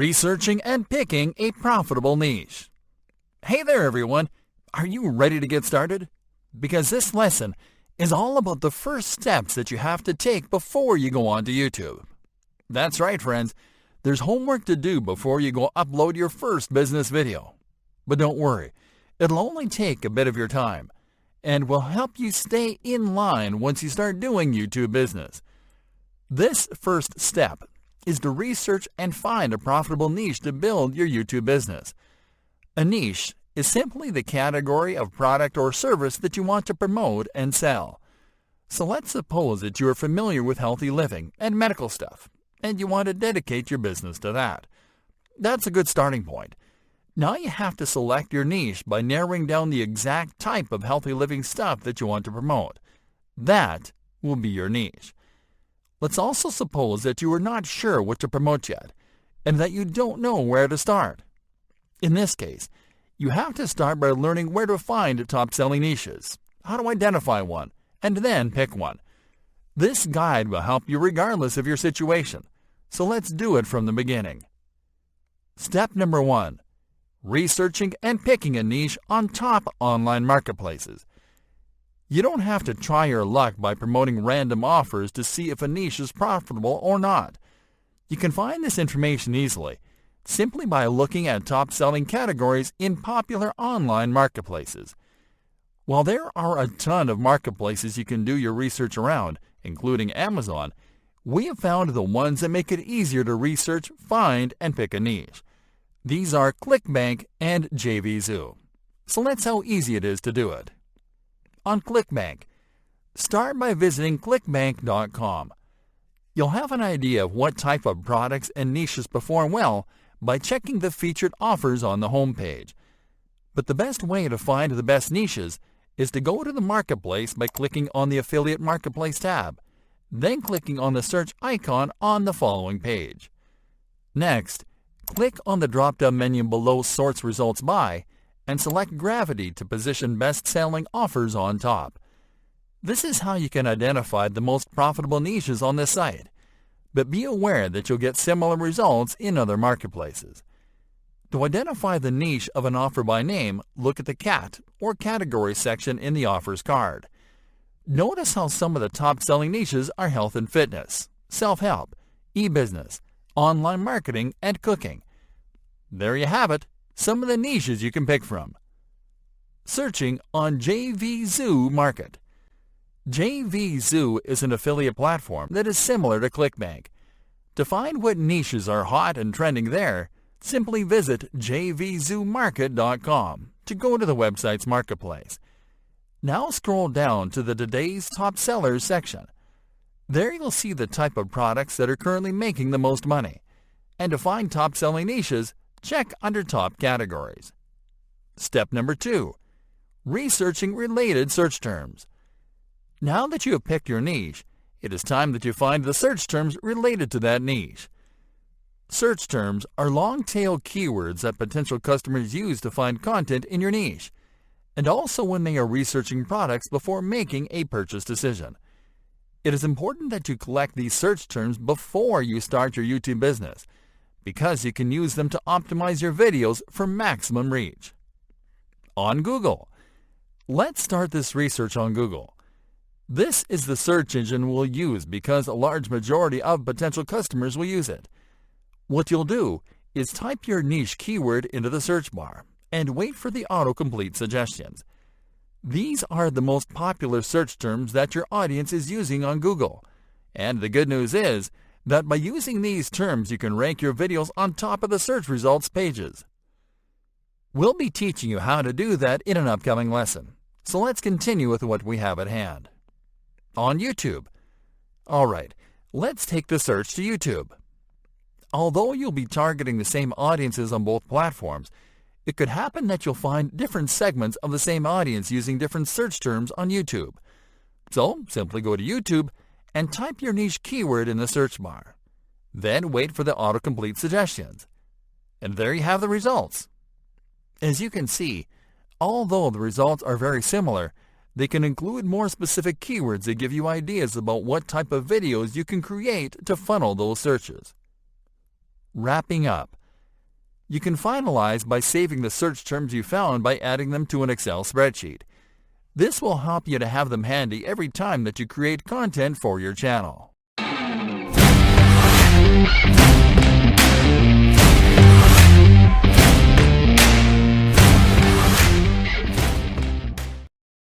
Researching and picking a profitable niche. Hey there everyone, are you ready to get started? Because this lesson is all about the first steps that you have to take before you go onto YouTube. That's right friends, there's homework to do before you go upload your first business video. But don't worry, it'll only take a bit of your time and will help you stay in line once you start doing YouTube business. This first step is to research and find a profitable niche to build your YouTube business. A niche is simply the category of product or service that you want to promote and sell. So let's suppose that you are familiar with healthy living and medical stuff, and you want to dedicate your business to that. That's a good starting point. Now you have to select your niche by narrowing down the exact type of healthy living stuff that you want to promote. That will be your niche. Let's also suppose that you are not sure what to promote yet, and that you don't know where to start. In this case, you have to start by learning where to find top-selling niches, how to identify one, and then pick one. This guide will help you regardless of your situation, so let's do it from the beginning. Step number 1. Researching and picking a niche on top online marketplaces. You don't have to try your luck by promoting random offers to see if a niche is profitable or not. You can find this information easily, simply by looking at top-selling categories in popular online marketplaces. While there are a ton of marketplaces you can do your research around, including Amazon, we have found the ones that make it easier to research, find, and pick a niche. These are ClickBank and JVZoo. So that's how easy it is to do it. On ClickBank, start by visiting clickbank.com. You'll have an idea of what type of products and niches perform well by checking the featured offers on the homepage. But the best way to find the best niches is to go to the marketplace by clicking on the Affiliate Marketplace tab, then clicking on the search icon on the following page. Next, click on the drop-down menu below Sorts Results By and select Gravity to position best-selling offers on top. This is how you can identify the most profitable niches on this site, but be aware that you'll get similar results in other marketplaces. To identify the niche of an offer by name, look at the cat or category section in the offers card. Notice how some of the top-selling niches are health and fitness, self-help, e-business, online marketing, and cooking. There you have it, some of the niches you can pick from. Searching on JVZoo Market. JVZoo is an affiliate platform that is similar to ClickBank. To find what niches are hot and trending there, simply visit jvzoomarket.com to go to the website's marketplace. Now scroll down to the Today's Top Sellers section. There you'll see the type of products that are currently making the most money. And to find top-selling niches, check under Top Categories. Step number 2. Researching related search terms. Now that you have picked your niche, it is time that you find the search terms related to that niche. Search terms are long-tail keywords that potential customers use to find content in your niche, and also when they are researching products before making a purchase decision. It is important that you collect these search terms before you start your YouTube business, because you can use them to optimize your videos for maximum reach. On Google. Let's start this research on Google. This is the search engine we'll use because a large majority of potential customers will use it. What you'll do is type your niche keyword into the search bar and wait for the autocomplete suggestions. These are the most popular search terms that your audience is using on Google. And the good news is that by using these terms you can rank your videos on top of the search results pages. We'll be teaching you how to do that in an upcoming lesson. So let's continue with what we have at hand. On YouTube. Alright, let's take the search to YouTube. Although you'll be targeting the same audiences on both platforms, it could happen that you'll find different segments of the same audience using different search terms on YouTube. So simply go to YouTube and type your niche keyword in the search bar. Then wait for the autocomplete suggestions. And there you have the results. As you can see, although the results are very similar, they can include more specific keywords that give you ideas about what type of videos you can create to funnel those searches. Wrapping up, You can finalize by saving the search terms you found by adding them to an Excel spreadsheet. This will help you to have them handy every time that you create content for your channel.